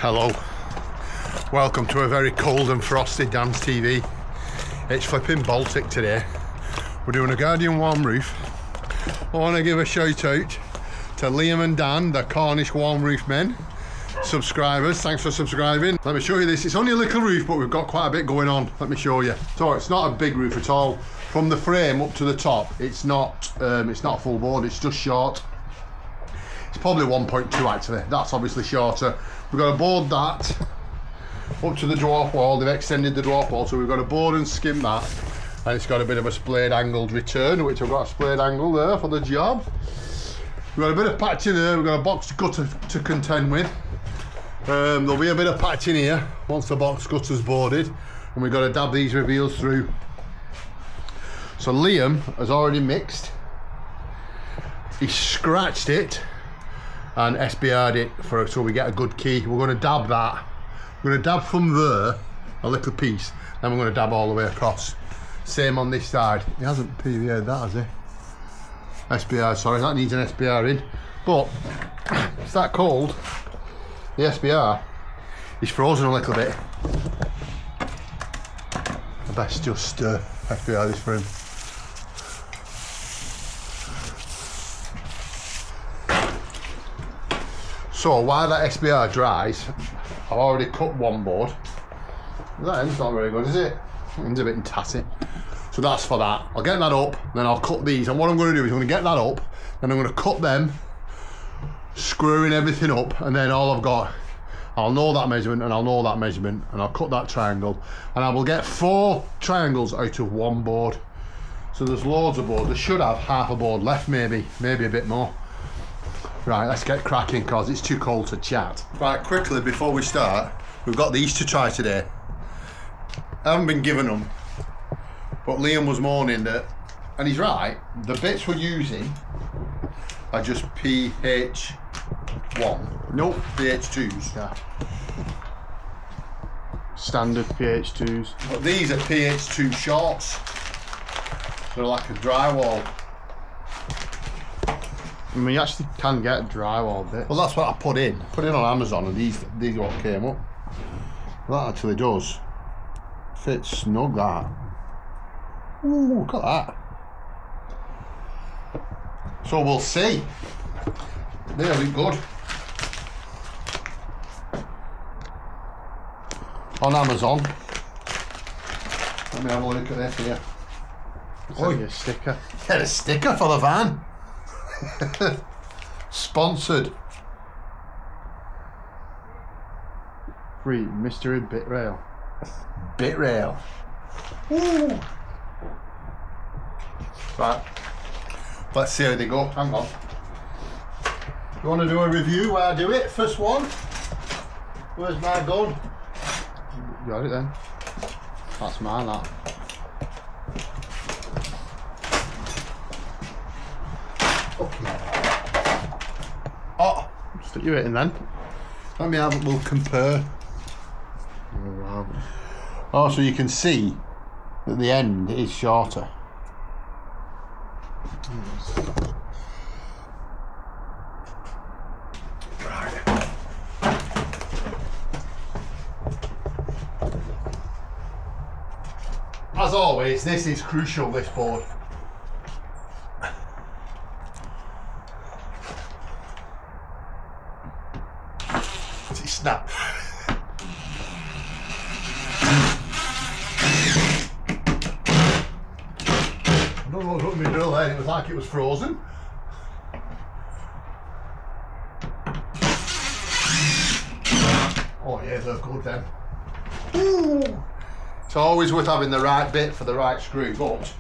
Hello, welcome to a very cold and frosty DamsTV. It's flipping Baltic today. We're doing a Guardian warm roof. I want to give a shout out to Liam and Dan, the Cornish warm roof men, subscribers. Thanks for subscribing. Let me show you this. It's only a little roof, but we've got quite a bit going on. Let me show you. So it's not a big roof at all. From the frame up to the top, it's not a full board. It's just short. It's probably 1.2 actually. That's obviously shorter. We've got to board that up to the dwarf wall. They've extended the dwarf wall, so we've got to board and skim that. And it's got a bit of a splayed angled return, which I've got a splayed angle there for the job. We've got a bit of patching there. We've got a box gutter to contend with. There'll be a bit of patching here once the box gutter's boarded, and we've got to dab these reveals through. So Liam has already mixed. He scratched it and SBR'd it so we get a good key. We're going to dab that. We're going to dab from there a little piece, then we're going to dab all the way across. Same on this side. He hasn't PVA'd that, has he? SBR, sorry, that needs an SBR in. But it's that cold. The SBR is frozen a little bit. I best just SBR this for him. So while that SBR dries, I've already cut one board. That end's not very good, is it? It end's a bit tatty. So that's for that. I'll get that up, then I'll cut these. And what I'm going to do is I'm going to get that up, then I'm going to cut them, screwing everything up, and then all I've got, I'll know that measurement and I'll know that measurement, and I'll cut that triangle, and I will get 4 triangles out of one board. So there's loads of board. They should have half a board left, maybe a bit more. Right, let's get cracking because it's too cold to chat. Right, quickly before we start, we've got these to try today. I haven't been given them, but Liam was moaning that, and he's right, the bits we're using are just pH1. Nope, pH2s. Yeah. Standard pH2s. But these are pH2 shorts. They're like a drywall. I mean, you actually can get a drywall bit. Well, that's what I put in. Put in on Amazon, and these are what came up. That actually does. Fits snug, that. Ooh, look at that. So we'll see. They look good. On Amazon. Let me have a look at this here. Oh, a sticker. Get a sticker for the van. Sponsored. Free mystery bit rail. Bit rail. Ooh. Right. Let's see how they go. Hang on. You want to do a review where I do it? First one. Where's my gun? You got it then. That's mine, that. Okay. Oh, Stick you it in then. let me have it. We'll compare. Oh, so you can see that the end is shorter. Right. As always, this is crucial, this board. Snap. I don't know what me drill there, it was like it was frozen. Oh yeah, they're good then. Ooh. It's always worth having the right bit for the right screw, but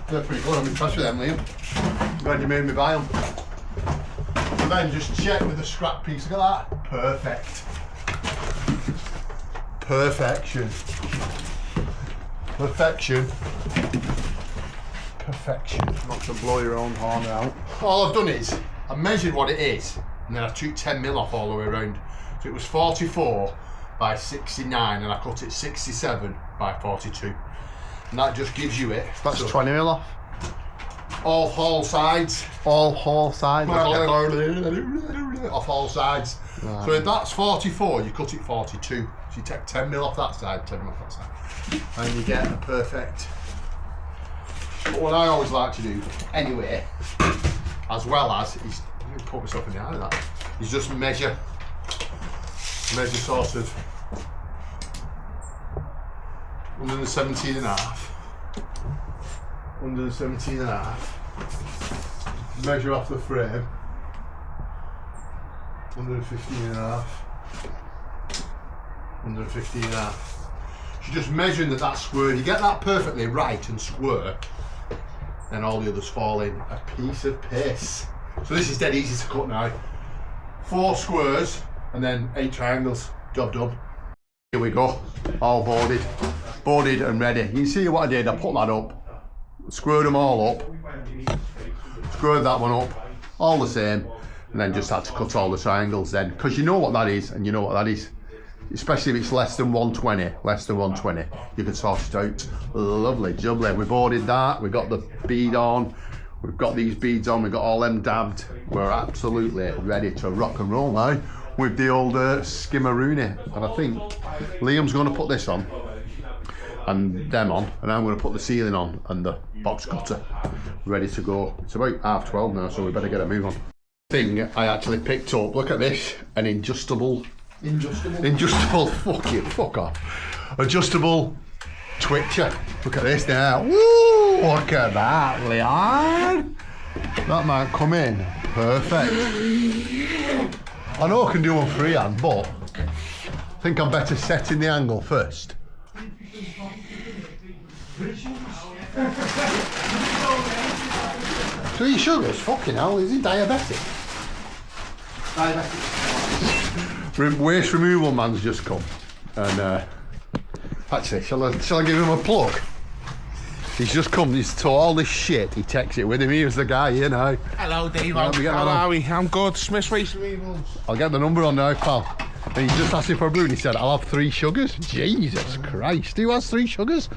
they're pretty good. I'm impressed with them, Liam. Glad you made me buy them. And then just check with the scrap piece. Look at that. Perfect. Perfection. Perfection. Perfection. Not to blow your own horn out. All I've done is I measured what it is, and then I took 10mm off all the way around. So it was 44 by 69, and I cut it 67 by 42. And that just gives you it. That's so 20mm off. All sides. All sides. Off all sides. Right. So if that's 44, you cut it 42. So you take 10 mil off that side, 10 mil off that side, and you get a perfect. But what I always like to do, anyway, as well as is put myself in the eye of that, is just measure sort of 117 and a half, 117 and a half. Measure off the frame. 115 and a half, 115 and a half. So you're just measuring that square. You get that perfectly right and square, then all the others fall in a piece of piss. So this is dead easy to cut now. 4 squares and then 8 triangles. Job done. Here we go. All boarded and ready. You can see what I did. I put that up, squared them all up, squared that one up, all the same. And then just had to cut all the triangles then, because you know what that is, and you know what that is. Especially if it's less than 120, you can sort it out. Lovely, jubbly. We boarded that, we got the bead on, we've got these beads on, we've got all them dabbed. We're absolutely ready to rock and roll now with the old skimmaroonie. And I think Liam's going to put this on, and them on, and I'm going to put the ceiling on, and the box cutter ready to go. It's about 12:30 now, so we better get a move on. Thing I actually picked up, look at this, an adjustable, fuck off, adjustable twitcher. Look at this now. Woo, look at that, Leon. That might come in perfect. I know I can do one freehand, but I think I'm better setting the angle first. So he sugars, fucking hell, is he diabetic? Waste removal man's just come, and actually, shall I give him a plug? He's just come. He's to all this shit. He takes it with him. Here's the guy, you know. Hello, Dave. How are we? I'm good. Smith's Waste Removals. I'll get the number on now, pal. And he just asked me for a brew, and he said, "I'll have 3 sugars." Jesus Christ, who has 3 sugars?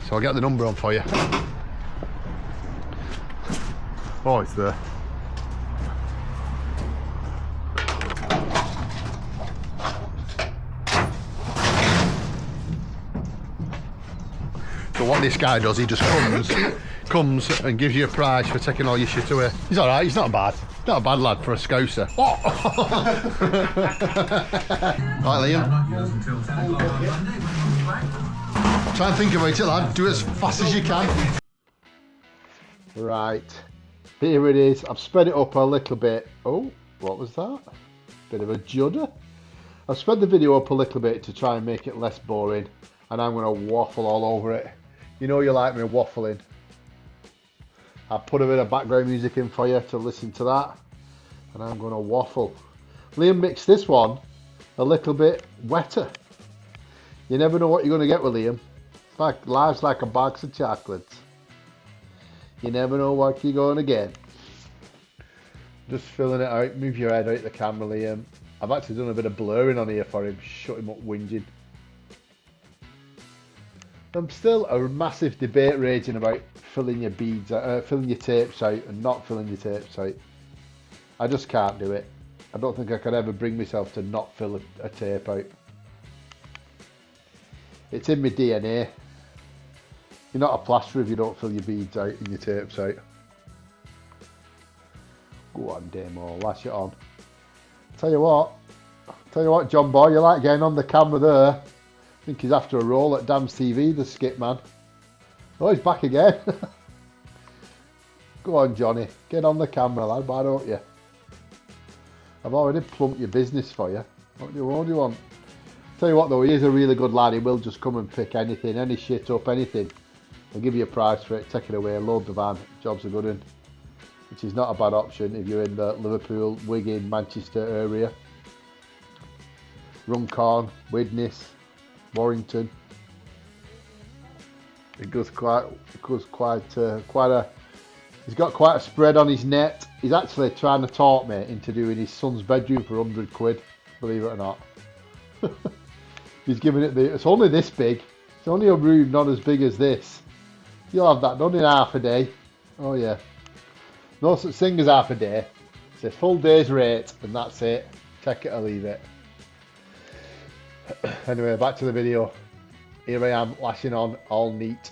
So I'll get the number on for you. Oh, it's there. So what this guy does, he just comes and gives you a prize for taking all your shit away. He's alright, he's not bad lad for a scouser. Oh. Right, Liam. Try and think about it, lad. Do it as fast as you can. Right, here it is. I've sped it up a little bit. Oh, what was that? Bit of a judder. I've sped the video up a little bit to try and make it less boring, and I'm going to waffle all over it. You know you like me waffling. I'll put a bit of background music in for you to listen to that, and I'm going to waffle. Liam mixed this one a little bit wetter. You never know what you're going to get with Liam. It's like life's like a box of chocolates. You never know what you're going to get. Just filling it out. Move your head out the camera, Liam. I've actually done a bit of blurring on here for him. Shut him up whinging. I'm still a massive debate raging about filling your beads, filling your tapes out and not filling your tapes out. I just can't do it. I don't think I could ever bring myself to not fill a tape out. It's in my DNA. You're not a plasterer if you don't fill your beads out and your tapes out. Go on, Damo, lash it on. Tell you what, John boy, you like getting on the camera there. I think he's after a role at DamsTV, the skip man. Oh, he's back again. Go on, Johnny, get on the camera, lad, why don't you? I've already plumped your business for you. What do you want? Tell you what though, he is a really good lad. He will just come and pick anything, any shit up, anything. I'll give you a price for it, take it away, load the van, job's a good one. Which is not a bad option if you're in the Liverpool, Wigan, Manchester area. Runcorn, Widnes, Warrington. It goes quite a. He's got quite a spread on his net. He's actually trying to talk me into doing his son's bedroom for 100 quid, believe it or not. He's giving it it's only this big. It's only a room not as big as this. You'll have that done in half a day. Oh yeah. No such thing as half a day. It's a full day's rate and that's it. take it or leave it. Anyway, back to the video. Here I am lashing on all neat,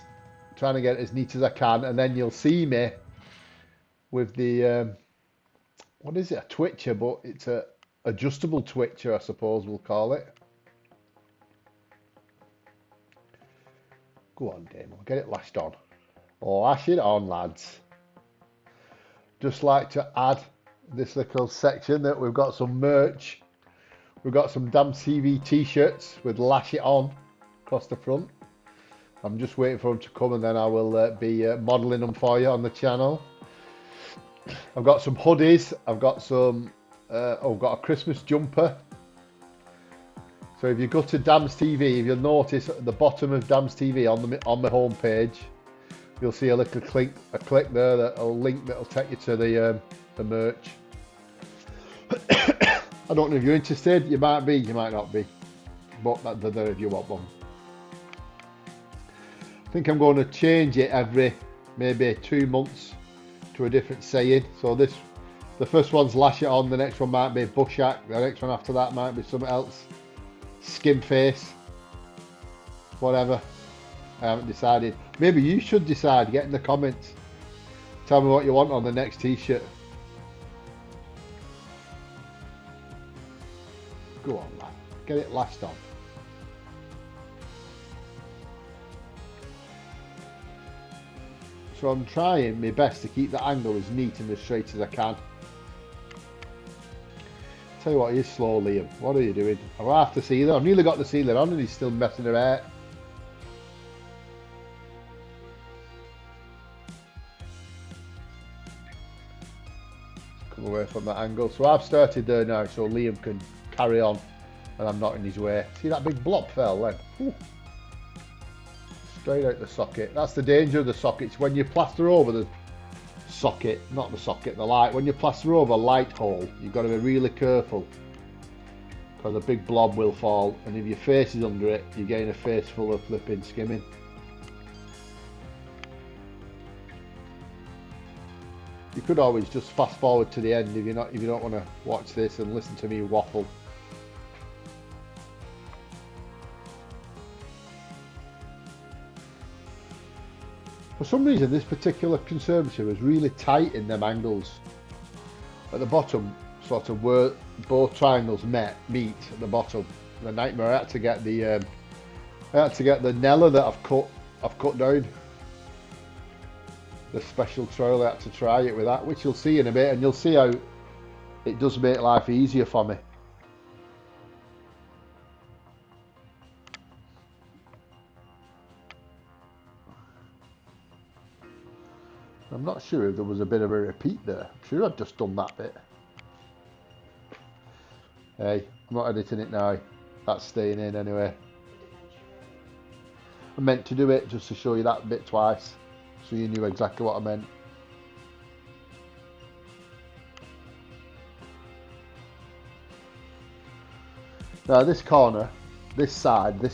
trying to get it as neat as I can, and then you'll see me with the what is it, a twitcher, but it's a adjustable twitcher, I suppose we'll call it. Go on, Damo, get it lashed on. Oh, lash it on, lads. Just like to add this little section that we've got some merch. We've got some DamsTV t-shirts with lash it on across the front. I'm just waiting for them to come, and then I will be modelling them for you on the channel. I've got some hoodies. I've got some. I've got a Christmas jumper. So if you go to DamsTV, if you'll notice at the bottom of DamsTV on the home page, you'll see a little click there, that'll link that'll take you to the merch. I don't know if you're interested. You might be, you might not be, but they're there if you want one. I think I'm going to change it every maybe 2 months to a different saying. So the first one's lash it on, the next one might be bushak, the next one after that might be something else, scimface, whatever. I haven't decided. Maybe you should decide. Get in the comments. Tell me what you want on the next t-shirt. Go on, lad. Get it lashed on. So I'm trying my best to keep the angle as neat and as straight as I can. Tell you what, he is slow, Liam. What are you doing? I'll have to see that. I've nearly got the sealer on and he's still messing about. Come away from that angle. So I've started there now so Liam can carry on and I'm not in his way. See that big blob fell then? Ooh. Straight out the socket. That's the danger of the sockets. When you plaster over the socket, not the socket, the light, when you plaster over a light hole, you've got to be really careful because a big blob will fall, and if your face is under it, you're getting a face full of flipping skimming. You could always just fast forward to the end if you don't want to watch this and listen to me waffle. For some reason, this particular conservatory was really tight in them angles. At the bottom, sort of where both triangles meet at the bottom. The nightmare. I had to get the Nella that I've cut down. The special trowel. I had to try it with that, which you'll see in a bit, and you'll see how it does make life easier for me. I'm not sure if there was a bit of a repeat there. I'm sure I've just done that bit. Hey, I'm not editing it now. That's staying in anyway. I meant to do it just to show you that bit twice, so you knew exactly what I meant. Now this corner, this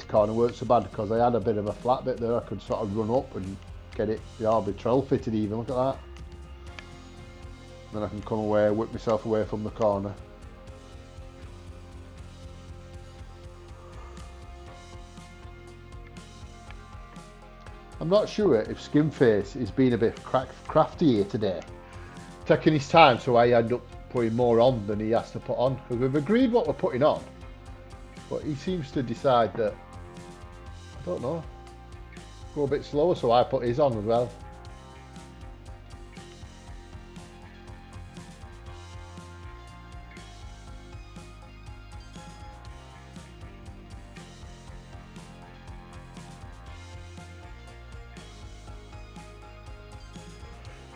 corner weren't so bad because I had a bit of a flat bit there. I could sort of run up and get it, the arbitrel fitted even, look at that. Then I can come away, whip myself away from the corner. I'm not sure if scimface is being a bit crafty here today. Taking his time so I end up putting more on than he has to put on. Because we've agreed what we're putting on. But he seems to decide that, I don't know, go a bit slower, so I put his on as well.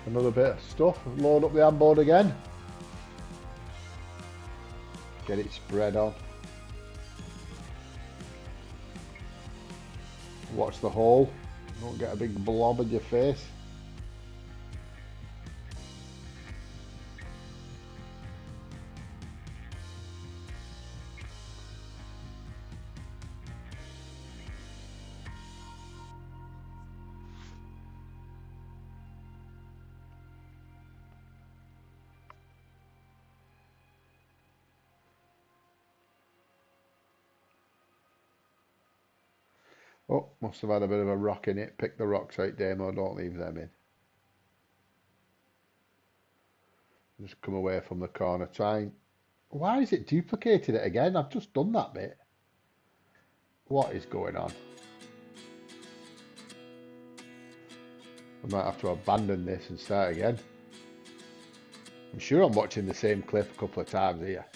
Another bit of stuff, load up the handboard again. Get it spread on. Watch the hole. Don't get a big blob in your face. Oh, must have had a bit of a rock in it. Pick the rocks out, Damo. Don't leave them in. Just come away from the corner. Try and... Why is it duplicated it again? I've just done that bit. What is going on? I might have to abandon this and start again. I'm sure I'm watching the same clip a couple of times here.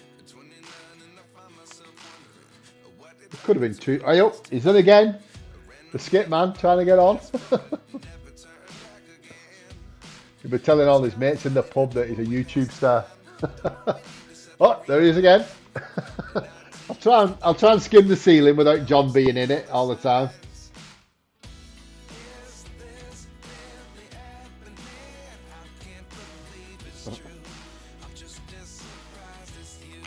It could have been two. Oh, yep, he's in again. The skip man trying to get on. He'll be telling all his mates in the pub that he's a YouTube star. Oh, there he is again. I'll try and skim the ceiling without John being in it all the time.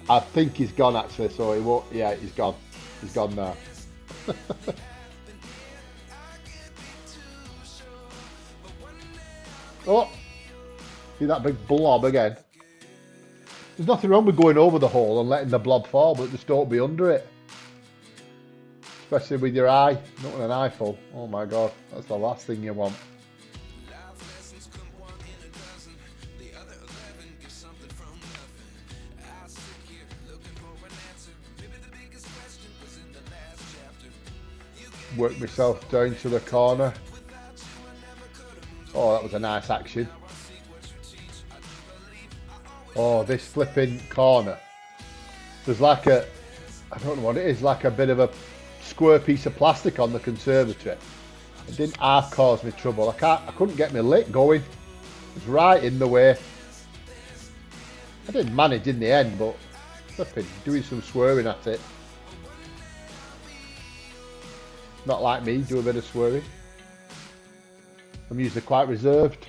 I think he's gone actually, so he won't. Yeah, he's gone. He's gone now. Oh, see that big blob again? There's nothing wrong with going over the hole and letting the blob fall, but just don't be under it. Especially with your eye. You don't want an eye full. Oh my god, that's the last thing you want. Work myself down to the corner. Oh, that was a nice action. Oh, this flipping corner. There's like a, I don't know what it is, like a bit of a square piece of plastic on the conservatory. It didn't half cause me trouble. I couldn't get my lit going. It was right in the way. I did manage in the end, but flipping doing some swearing at it. Not like me, do a bit of swearing. I'm usually quite reserved.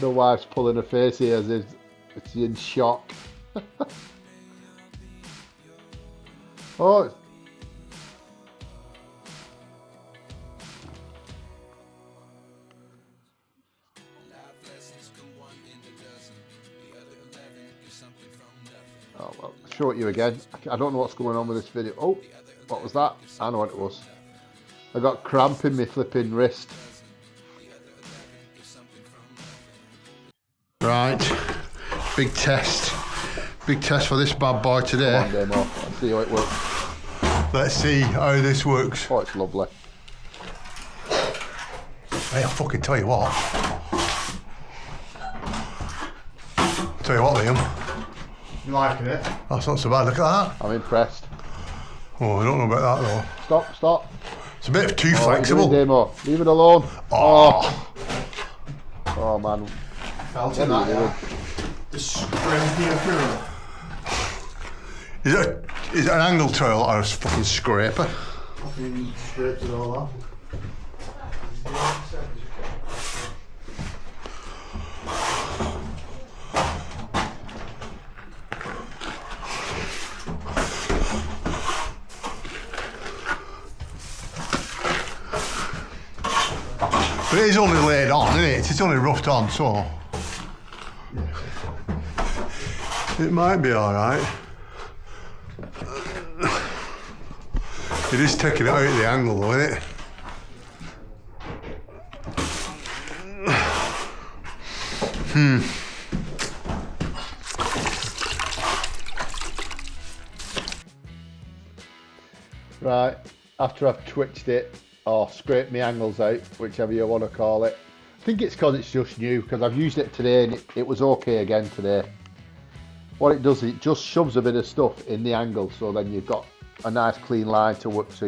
The wife's pulling her face here as if it's in shock. Oh. Oh, well, show it you again. I don't know what's going on with this video. Oh, what was that? I know what it was. I got cramp in my flipping wrist. Right, big test for this bad boy today. Come on, Damo. Let's see how it works. Let's see how this works. Oh, it's lovely. Hey, I'll fucking tell you what. Tell you what, Liam. You liking it? That's not so bad. Look at that. I'm impressed. Oh, I don't know about that though. Stop. It's a bit too flexible. Demo. Leave it alone. Oh, Oh man. Felt in that, yeah. The scraping through. Is it an angle tool or a fucking scraper? Fucking scraped it all off. But it is only laid on, isn't it? It's only roughed on, so it might be alright. It is taking it out at the angle though, isn't it? Right, after I've twitched it or scraped my angles out, whichever you want to call it. I think it's because it's just new, because I've used it today and it was okay again today. What it does is it just shoves a bit of stuff in the angle, so then you've got a nice clean line to work to.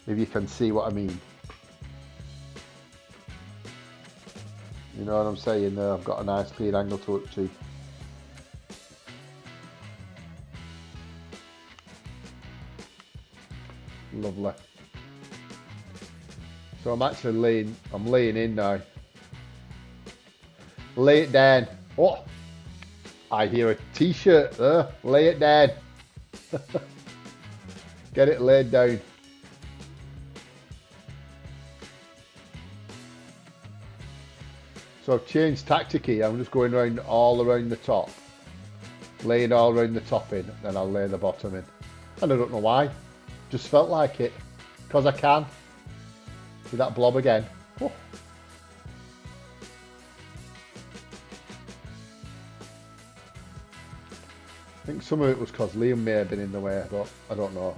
If you can see what I mean. You know what I'm saying there? I've got a nice clean angle to work to. Lovely. So I'm actually laying in now. Lay it down. Oh, I hear a t-shirt there. Lay it down. Get it laid down. So I've changed tactic here. I'm just going around all around the top. lay it all around the top in, then I'll lay the bottom in. And I don't know why, just felt like it, because I can. See that blob again? Oh. I think some of it was because Liam may have been in the way, but I don't know.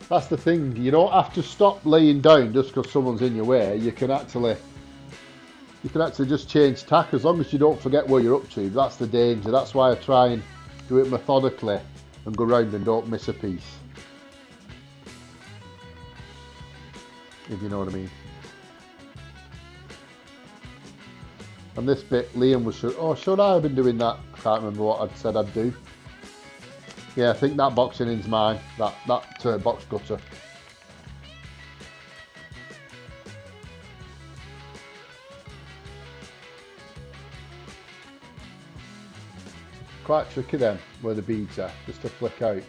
That's the thing, you don't have to stop laying down just because someone's in your way. You can actually just change tack as long as you don't forget where you're up to. That's the danger. That's why I try and do it methodically and go round and don't miss a piece. If you know what I mean. And this bit, Liam was sure, oh, should I have been doing that? I can't remember what I'd said I'd do. Yeah, I think that boxing in's mine, that box gutter. Quite tricky then, where the beads are, just to flick out.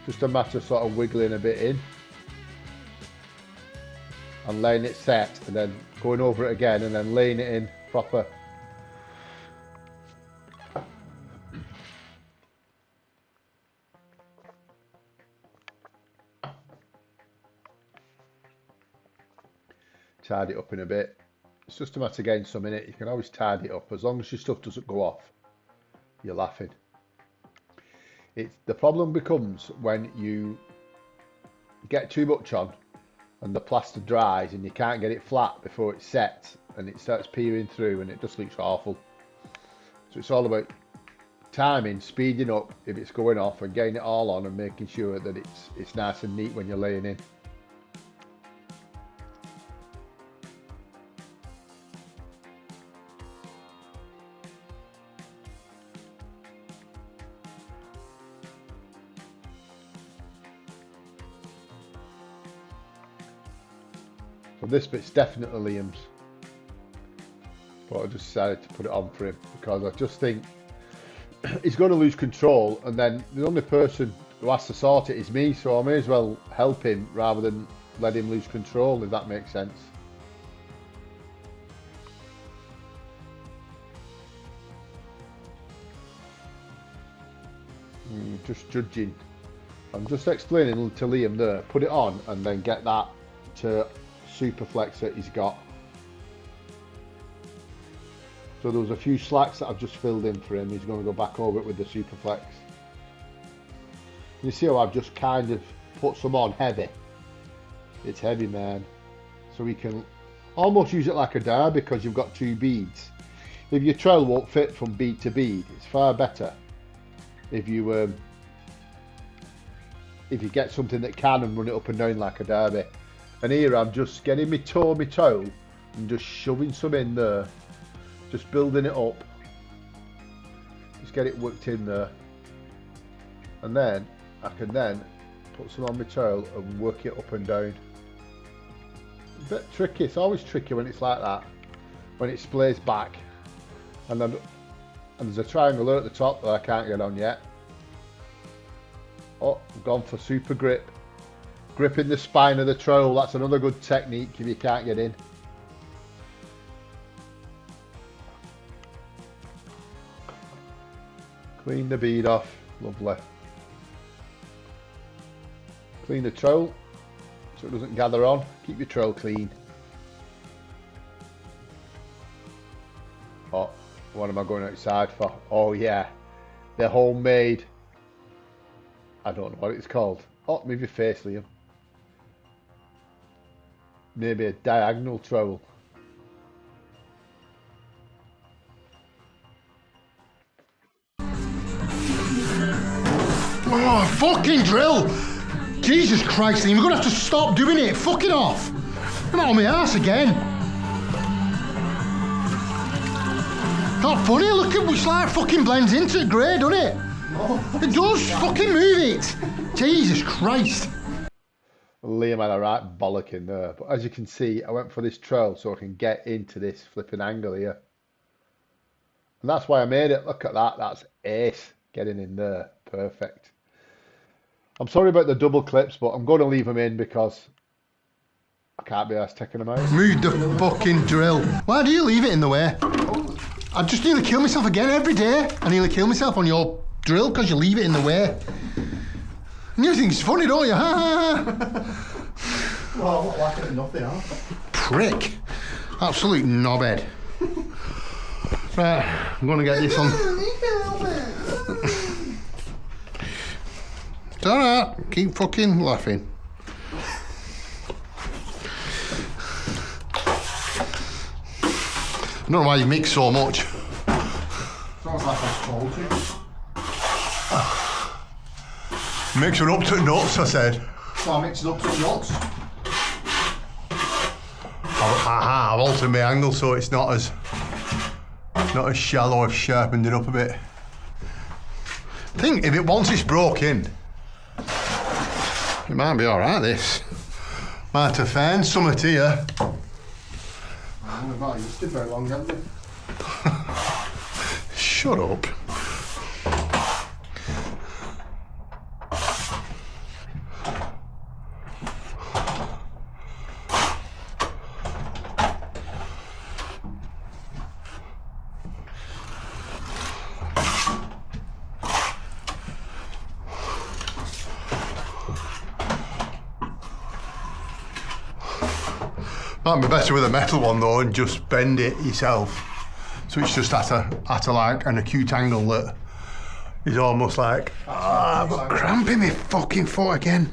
Just a matter of sort of wiggling a bit in. And laying it set, and then going over it again, and then laying it in proper. Tidy it up in a bit. It's just a matter of getting some in it. You can always tidy it up as long as your stuff doesn't go off. You're laughing. The problem becomes when you get too much on and the plaster dries and you can't get it flat before it sets and it starts peering through and it just looks awful. So it's all about timing, speeding up if it's going off and getting it all on and making sure that it's nice and neat when you're laying in. So this bit's definitely Liam's, but I just decided to put it on for him because I just think he's going to lose control, and then the only person who has to sort it is me, so I may as well help him rather than let him lose control, if that makes sense. Just judging. I'm just explaining to Liam there, put it on and then get that to Superflex that he's got. So there was a few slacks that I've just filled in for him. He's going to go back over it with the Superflex. You see how I've just kind of put some on heavy. It's heavy, man. So we can almost use it like a dab because you've got two beads. If your trail won't fit from bead to bead, it's far better if you get something that can and run it up and down like a derby. And here I'm just getting my toe and just shoving some in there, just building it up, just get it worked in there, and then I can then put some on my toe and work it up and down. A bit tricky, it's always tricky when it's like that, when it splays back, and there's a triangle there at the top that I can't get on yet. Oh, I've gone for super grip. Gripping the spine of the trowel, that's another good technique if you can't get in. Clean the bead off, lovely. Clean the trowel so it doesn't gather on. Keep your trowel clean. Oh, what am I going outside for? Oh yeah, they're homemade. I don't know what it's called. Oh, move your face, Liam. Maybe a diagonal trowel. Oh, fucking drill! Jesus Christ, Liam, we're gonna have to stop doing it. Fuck it off! I'm on my ass again. Not funny, look at which light fucking blends into it grey, doesn't it? It does, fucking move it! Jesus Christ! Liam had a right bollock in there, but as you can see, I went for this trowel so I can get into this flipping angle here. And that's why I made it. Look at that, that's ace, getting in there, perfect. I'm sorry about the double clips, but I'm going to leave them in because I can't be arsed taking them out. Move the fucking drill. Why do you leave it in the way? I just nearly kill myself again every day. I nearly kill myself on your drill because you leave it in the way. And you think it's funny, don't you? Well, I'm not liking it enough, they are. Prick. Absolute knobhead. Right, I'm going to get this on. It's alright, keep fucking laughing. I don't know why you mix so much. Sounds like I'm told to. Mix it up to nuts, I said. So I mix it up to nuts. I've altered my angle so it's not as shallow. I've sharpened it up a bit. I think if once it's broke in, it might be alright, this. Might have found something here. We've not used it very long, have we? Shut up. Might be better with a metal one though, and just bend it yourself. So it's just at a like an acute angle that is almost like, I've got cramp in my fucking foot again.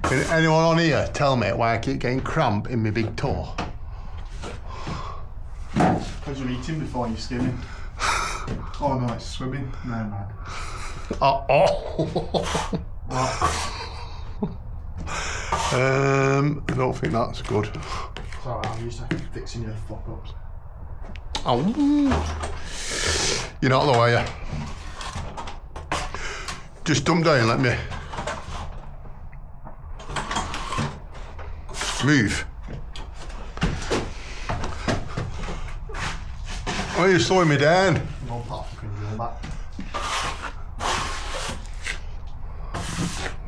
Can anyone on here tell me why I keep getting cramp in my big toe? Because you're eating before you're skimming. Oh no, it's swimming. No, man. I don't think that's good. It's alright, I'm used to fixing your fuck ups. Oh, you're not though, are you? Just dump down, let me move. Why are you slowing me down? No part of the back.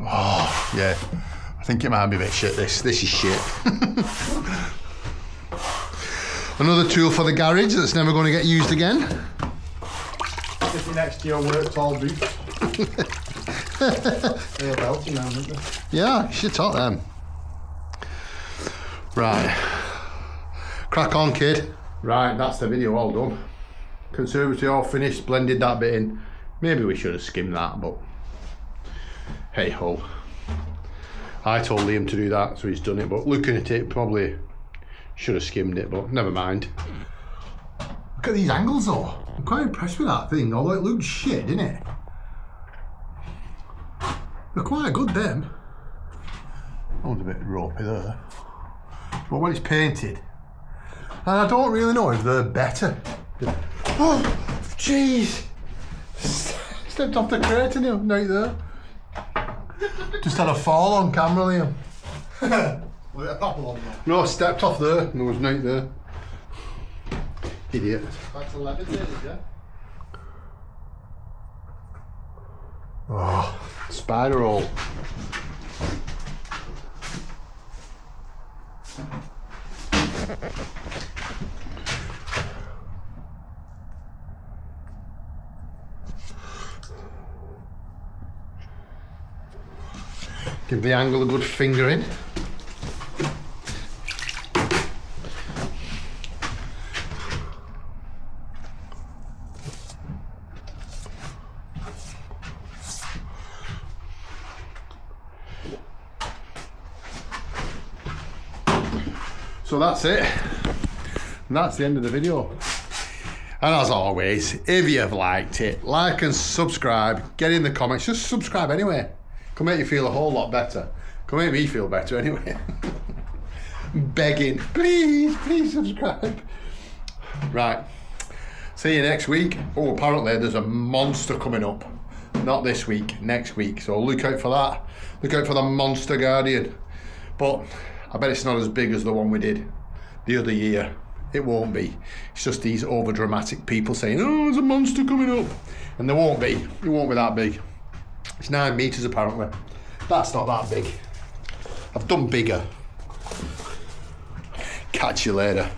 Oh, yeah. I think it might be a bit shit, this is shit. Another tool for the garage that's never going to get used again. Sitting next to your work all boots. They're belting now, aren't they? Yeah, you should talk them. Right. Crack on, kid. Right, that's the video all done. Conservatory all finished, blended that bit in. Maybe we should have skimmed that, but hey ho. I told Liam to do that, so he's done it, but looking at it, probably should have skimmed it, but never mind. Look at these angles though. I'm quite impressed with that thing, although it looks shit, didn't it? They're quite good, them. That one's a bit ropey there. But when it's painted, and I don't really know if they're better. Oh, jeez! Stepped off the crate and right there. Just had a fall on camera, Liam. Was it a proper one though? No, stepped off there and there was night there. Idiot. That's a levitated, yeah? Oh, spider hole. Give the angle a good finger in. So that's it. And that's the end of the video. And as always, if you've liked it, like and subscribe, get in the comments, just subscribe anyway. Can make you feel a whole lot better. Can make me feel better anyway. Begging, please subscribe. Right, see you next week. Oh, apparently there's a monster coming up. Not this week, next week. So look out for that. Look out for the Monster Guardian. But I bet it's not as big as the one we did the other year. It won't be. It's just these over dramatic people saying, oh, there's a monster coming up. And there won't be. It won't be that big. It's 9 meters apparently. That's not that big. I've done bigger. catch you later.